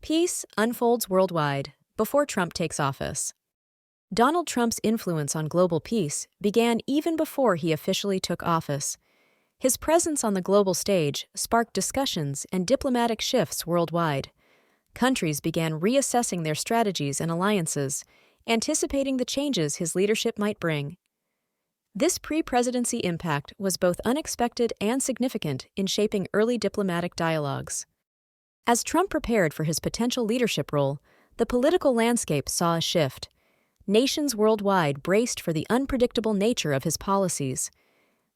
Peace unfolds worldwide before Trump takes office. Donald Trump's influence on global peace began even before he officially took office. His presence on the global stage sparked discussions and diplomatic shifts worldwide. Countries began reassessing their strategies and alliances, anticipating the changes his leadership might bring. This pre-presidency impact was both unexpected and significant in shaping early diplomatic dialogues. As Trump prepared for his potential leadership role, the political landscape saw a shift. Nations worldwide braced for the unpredictable nature of his policies.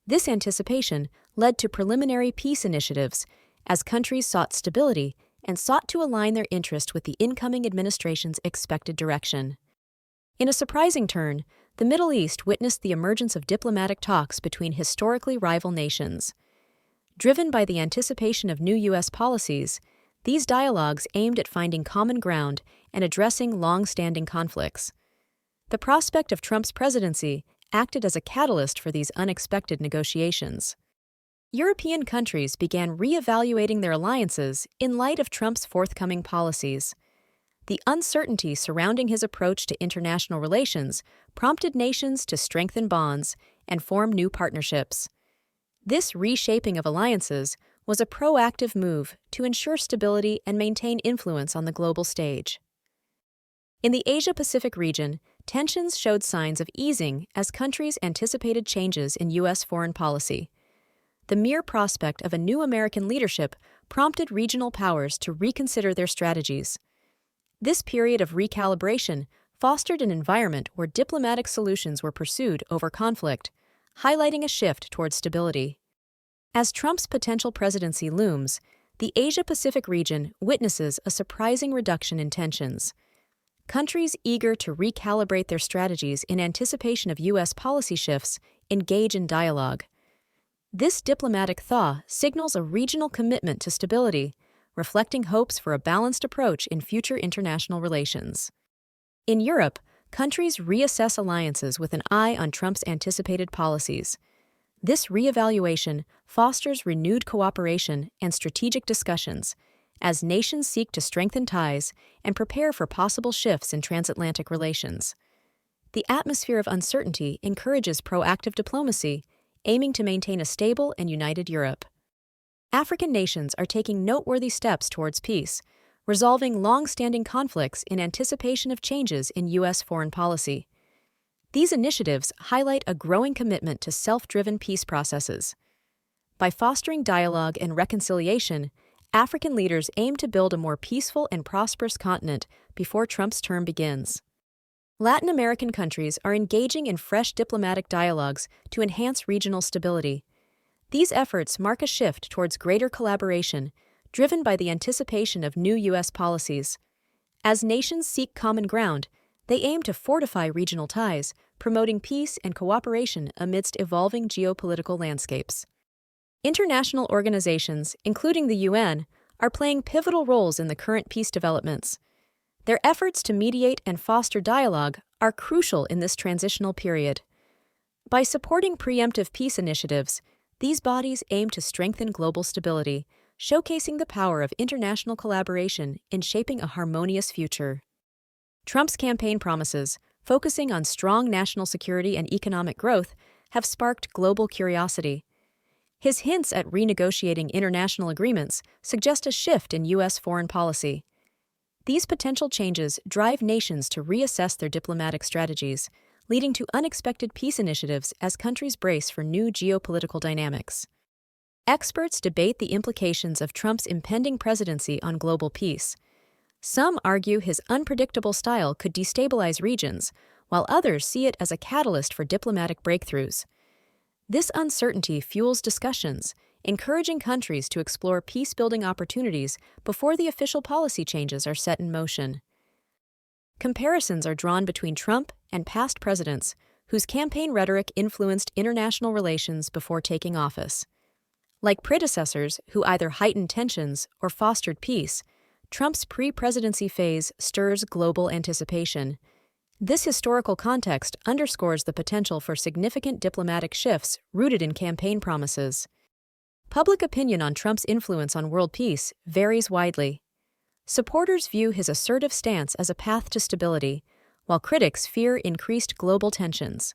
This anticipation led to preliminary peace initiatives as countries sought stability and sought to align their interest with the incoming administration's expected direction. In a surprising turn, the Middle East witnessed the emergence of diplomatic talks between historically rival nations. Driven by the anticipation of new U.S. policies, these dialogues aimed at finding common ground and addressing long-standing conflicts. The prospect of Trump's presidency acted as a catalyst for these unexpected negotiations. European countries began re-evaluating their alliances in light of Trump's forthcoming policies. The uncertainty surrounding his approach to international relations prompted nations to strengthen bonds and form new partnerships. This reshaping of alliances was a proactive move to ensure stability and maintain influence on the global stage. In the Asia-Pacific region, tensions showed signs of easing as countries anticipated changes in U.S. foreign policy. The mere prospect of a new American leadership prompted regional powers to reconsider their strategies. This period of recalibration fostered an environment where diplomatic solutions were pursued over conflict, highlighting a shift towards stability. As Trump's potential presidency looms, the Asia-Pacific region witnesses a surprising reduction in tensions. Countries eager to recalibrate their strategies in anticipation of U.S. policy shifts engage in dialogue. This diplomatic thaw signals a regional commitment to stability, reflecting hopes for a balanced approach in future international relations. In Europe, countries reassess alliances with an eye on Trump's anticipated policies. This reevaluation fosters renewed cooperation and strategic discussions as nations seek to strengthen ties and prepare for possible shifts in transatlantic relations. The atmosphere of uncertainty encourages proactive diplomacy, aiming to maintain a stable and united Europe. African nations are taking noteworthy steps towards peace, resolving long-standing conflicts in anticipation of changes in U.S. foreign policy. These initiatives highlight a growing commitment to self-driven peace processes. By fostering dialogue and reconciliation, African leaders aim to build a more peaceful and prosperous continent before Trump's term begins. Latin American countries are engaging in fresh diplomatic dialogues to enhance regional stability. These efforts mark a shift towards greater collaboration, driven by the anticipation of new U.S. policies. As nations seek common ground, they aim to fortify regional ties, promoting peace and cooperation amidst evolving geopolitical landscapes. International organizations, including the UN, are playing pivotal roles in the current peace developments. Their efforts to mediate and foster dialogue are crucial in this transitional period. By supporting preemptive peace initiatives, these bodies aim to strengthen global stability, showcasing the power of international collaboration in shaping a harmonious future. Trump's campaign promises, focusing on strong national security and economic growth, have sparked global curiosity. His hints at renegotiating international agreements suggest a shift in U.S. foreign policy. These potential changes drive nations to reassess their diplomatic strategies, leading to unexpected peace initiatives as countries brace for new geopolitical dynamics. Experts debate the implications of Trump's impending presidency on global peace. Some argue his unpredictable style could destabilize regions, while others see it as a catalyst for diplomatic breakthroughs. This uncertainty fuels discussions, encouraging countries to explore peace-building opportunities before the official policy changes are set in motion. Comparisons are drawn between Trump and past presidents whose campaign rhetoric influenced international relations before taking office. Like predecessors who either heightened tensions or fostered peace, Trump's pre-presidency phase stirs global anticipation. This historical context underscores the potential for significant diplomatic shifts rooted in campaign promises. Public opinion on Trump's influence on world peace varies widely. Supporters view his assertive stance as a path to stability, while critics fear increased global tensions.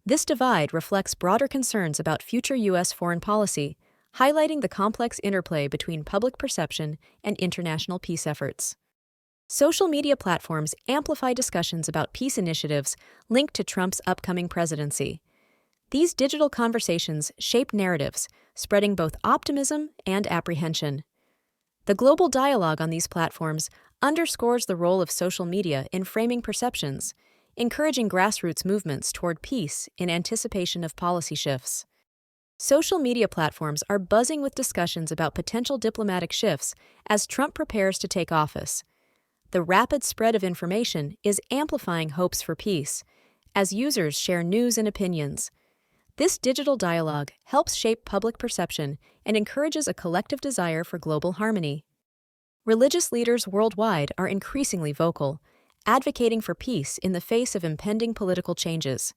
This divide reflects broader concerns about future U.S. foreign policy, highlighting the complex interplay between public perception and international peace efforts. Social media platforms amplify discussions about peace initiatives linked to Trump's upcoming presidency. These digital conversations shape narratives, spreading both optimism and apprehension. The global dialogue on these platforms underscores the role of social media in framing perceptions, encouraging grassroots movements toward peace in anticipation of policy shifts. Social media platforms are buzzing with discussions about potential diplomatic shifts as Trump prepares to take office. The rapid spread of information is amplifying hopes for peace, as users share news and opinions. This digital dialogue helps shape public perception and encourages a collective desire for global harmony. Religious leaders worldwide are increasingly vocal, advocating for peace in the face of impending political changes.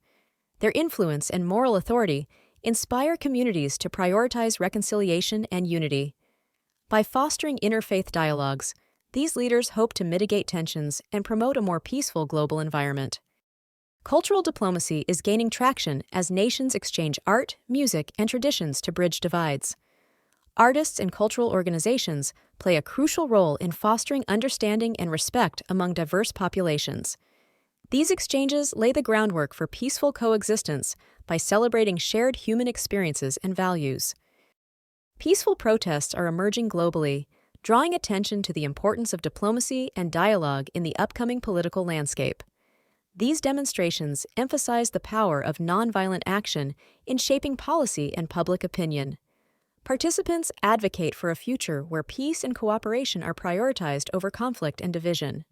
Their influence and moral authority inspire communities to prioritize reconciliation and unity. By fostering interfaith dialogues, these leaders hope to mitigate tensions and promote a more peaceful global environment. Cultural diplomacy is gaining traction as nations exchange art, music, and traditions to bridge divides. Artists and cultural organizations play a crucial role in fostering understanding and respect among diverse populations. These exchanges lay the groundwork for peaceful coexistence by celebrating shared human experiences and values. Peaceful protests are emerging globally, drawing attention to the importance of diplomacy and dialogue in the upcoming political landscape. These demonstrations emphasize the power of nonviolent action in shaping policy and public opinion. Participants advocate for a future where peace and cooperation are prioritized over conflict and division.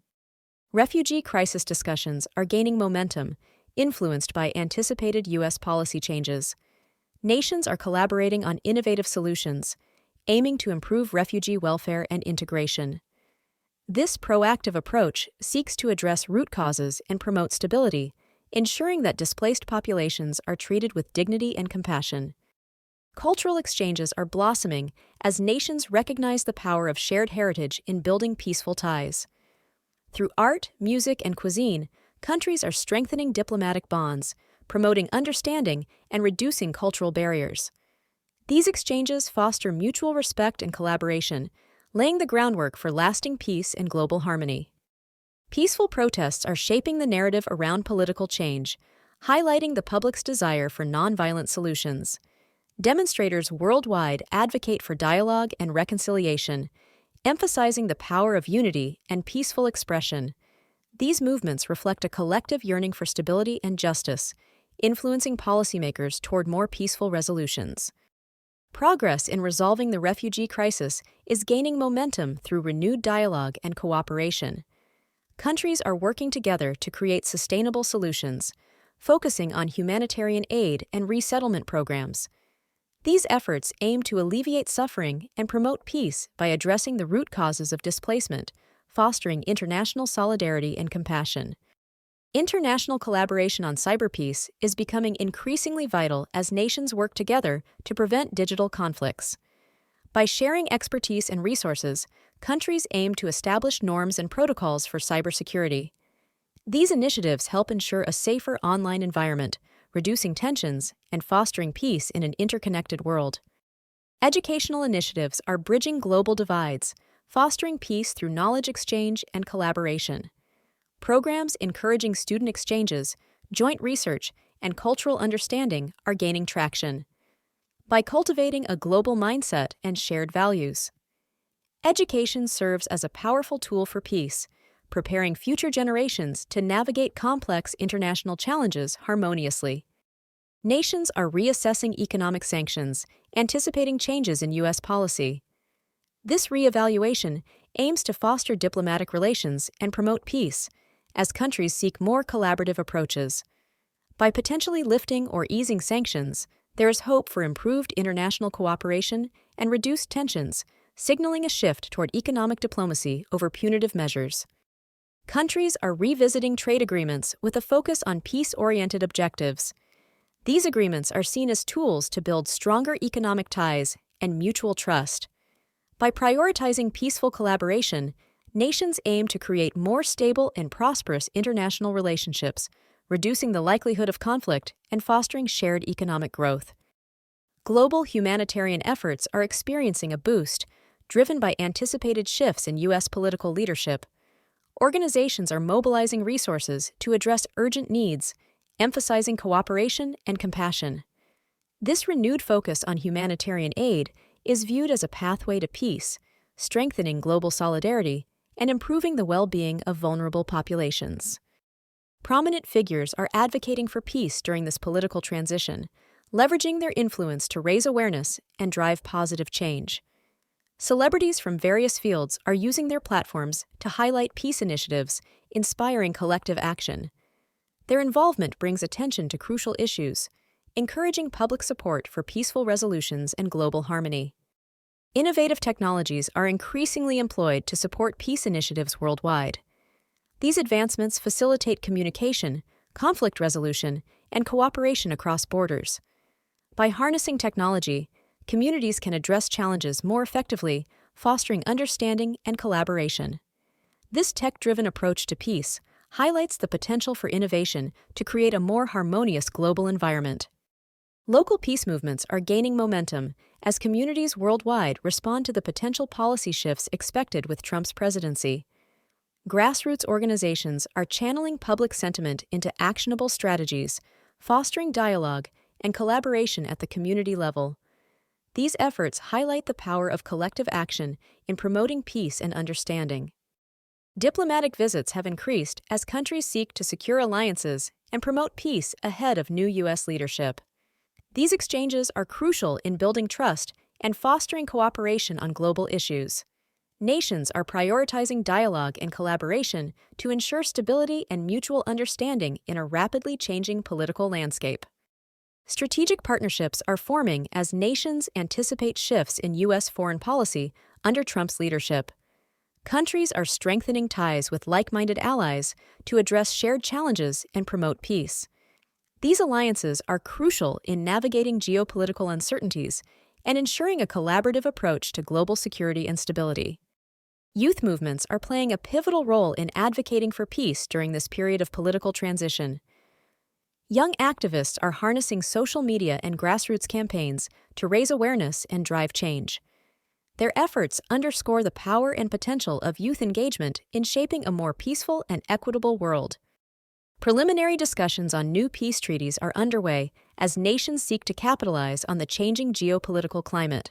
Refugee crisis discussions are gaining momentum, influenced by anticipated U.S. policy changes. Nations are collaborating on innovative solutions, aiming to improve refugee welfare and integration. This proactive approach seeks to address root causes and promote stability, ensuring that displaced populations are treated with dignity and compassion. Cultural exchanges are blossoming as nations recognize the power of shared heritage in building peaceful ties. Through art, music, and cuisine, countries are strengthening diplomatic bonds, promoting understanding, and reducing cultural barriers. These exchanges foster mutual respect and collaboration, laying the groundwork for lasting peace and global harmony. Peaceful protests are shaping the narrative around political change, highlighting the public's desire for nonviolent solutions. Demonstrators worldwide advocate for dialogue and reconciliation, emphasizing the power of unity and peaceful expression. These movements reflect a collective yearning for stability and justice, influencing policymakers toward more peaceful resolutions. Progress in resolving the refugee crisis is gaining momentum through renewed dialogue and cooperation. Countries are working together to create sustainable solutions, focusing on humanitarian aid and resettlement programs. These efforts aim to alleviate suffering and promote peace by addressing the root causes of displacement, fostering international solidarity and compassion. International collaboration on cyberpeace is becoming increasingly vital as nations work together to prevent digital conflicts. By sharing expertise and resources, countries aim to establish norms and protocols for cybersecurity. These initiatives help ensure a safer online environment, reducing tensions and fostering peace in an interconnected world. Educational initiatives are bridging global divides, fostering peace through knowledge exchange and collaboration. Programs encouraging student exchanges, joint research, and cultural understanding are gaining traction. By cultivating a global mindset and shared values, education serves as a powerful tool for peace, preparing future generations to navigate complex international challenges harmoniously. Nations are reassessing economic sanctions, anticipating changes in U.S. policy. This reevaluation aims to foster diplomatic relations and promote peace, as countries seek more collaborative approaches. By potentially lifting or easing sanctions, there is hope for improved international cooperation and reduced tensions, signaling a shift toward economic diplomacy over punitive measures. Countries are revisiting trade agreements with a focus on peace-oriented objectives. These agreements are seen as tools to build stronger economic ties and mutual trust. By prioritizing peaceful collaboration, nations aim to create more stable and prosperous international relationships, reducing the likelihood of conflict and fostering shared economic growth. Global humanitarian efforts are experiencing a boost, driven by anticipated shifts in U.S. political leadership. Organizations are mobilizing resources to address urgent needs, emphasizing cooperation and compassion. This renewed focus on humanitarian aid is viewed as a pathway to peace, strengthening global solidarity and improving the well-being of vulnerable populations. Prominent figures are advocating for peace during this political transition, leveraging their influence to raise awareness and drive positive change. Celebrities from various fields are using their platforms to highlight peace initiatives, inspiring collective action. Their involvement brings attention to crucial issues, encouraging public support for peaceful resolutions and global harmony. Innovative technologies are increasingly employed to support peace initiatives worldwide. These advancements facilitate communication, conflict resolution, and cooperation across borders. By harnessing technology, communities can address challenges more effectively, fostering understanding and collaboration. This tech-driven approach to peace highlights the potential for innovation to create a more harmonious global environment. Local peace movements are gaining momentum as communities worldwide respond to the potential policy shifts expected with Trump's presidency. Grassroots organizations are channeling public sentiment into actionable strategies, fostering dialogue and collaboration at the community level. These efforts highlight the power of collective action in promoting peace and understanding. Diplomatic visits have increased as countries seek to secure alliances and promote peace ahead of new U.S. leadership. These exchanges are crucial in building trust and fostering cooperation on global issues. Nations are prioritizing dialogue and collaboration to ensure stability and mutual understanding in a rapidly changing political landscape. Strategic partnerships are forming as nations anticipate shifts in U.S. foreign policy under Trump's leadership. Countries are strengthening ties with like-minded allies to address shared challenges and promote peace. These alliances are crucial in navigating geopolitical uncertainties and ensuring a collaborative approach to global security and stability. Youth movements are playing a pivotal role in advocating for peace during this period of political transition. Young activists are harnessing social media and grassroots campaigns to raise awareness and drive change. Their efforts underscore the power and potential of youth engagement in shaping a more peaceful and equitable world. Preliminary discussions on new peace treaties are underway as nations seek to capitalize on the changing geopolitical climate.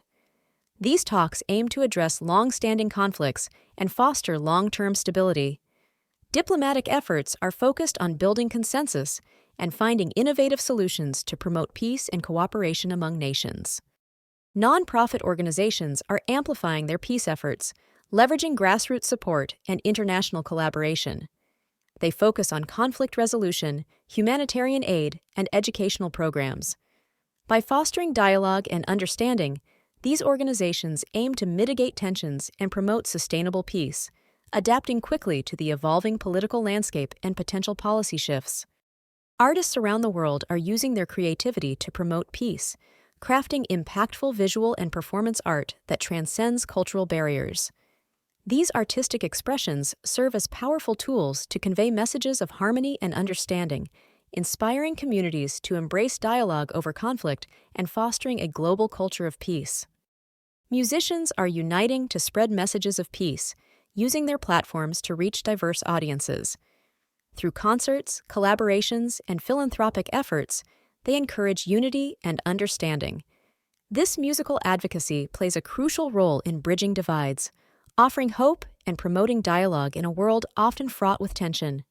These talks aim to address long-standing conflicts and foster long-term stability. Diplomatic efforts are focused on building consensus and finding innovative solutions to promote peace and cooperation among nations. Nonprofit organizations are amplifying their peace efforts, leveraging grassroots support and international collaboration. They focus on conflict resolution, humanitarian aid, and educational programs. By fostering dialogue and understanding, these organizations aim to mitigate tensions and promote sustainable peace, adapting quickly to the evolving political landscape and potential policy shifts. Artists around the world are using their creativity to promote peace, crafting impactful visual and performance art that transcends cultural barriers. These artistic expressions serve as powerful tools to convey messages of harmony and understanding, inspiring communities to embrace dialogue over conflict and fostering a global culture of peace. Musicians are uniting to spread messages of peace, using their platforms to reach diverse audiences. Through concerts, collaborations, and philanthropic efforts, they encourage unity and understanding. This musical advocacy plays a crucial role in bridging divides, offering hope and promoting dialogue in a world often fraught with tension.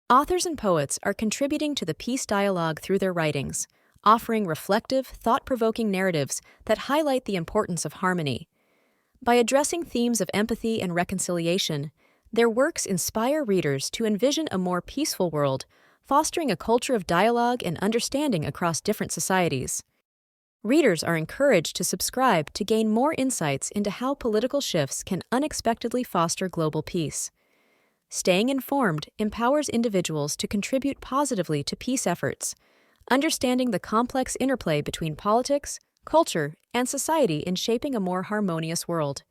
Authors and poets are contributing to the peace dialogue through their writings, offering reflective, thought-provoking narratives that highlight the importance of harmony. By addressing themes of empathy and reconciliation, their works inspire readers to envision a more peaceful world, fostering a culture of dialogue and understanding across different societies. Readers are encouraged to subscribe to gain more insights into how political shifts can unexpectedly foster global peace. Staying informed empowers individuals to contribute positively to peace efforts, understanding the complex interplay between politics, culture, and society in shaping a more harmonious world.